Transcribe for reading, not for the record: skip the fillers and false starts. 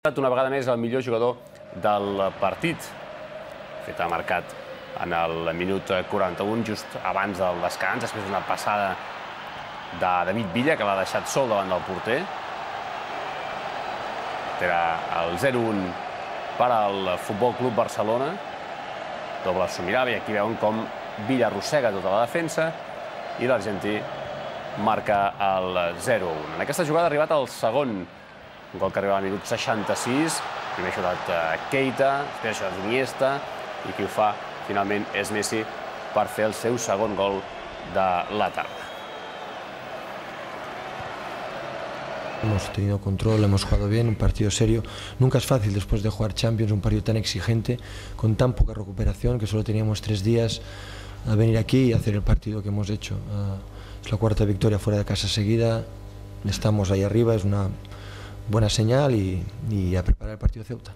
Una vegada més el millor jugador del partit. De fet, ha marcat en el minut 41, just abans del descans, després d'una passada de David Villa, que l'ha deixat sol davant del porter. Era el 0-1 per al Futbol Club Barcelona. Doble s'ho mirava i aquí veuen com Villa arrossega tota la defensa i l'argentí marca el 0-1. En aquesta jugada ha arribat el segon gol que arriba al minut 66. Primer xutat Keita, després xutat Iniesta, i qui ho fa finalment és Messi per fer el seu segon gol de la tarda. Hemos tenido control, hemos jugado bien, un partido serio. Nunca es fácil después de jugar Champions, un partido tan exigente, con tan poca recuperación, que solo teníamos 3 días a venir aquí y hacer el partido que hemos hecho. Es la cuarta victoria fuera de casa seguida, estamos ahí arriba, es una buena señal y a preparar el partido de Ceuta.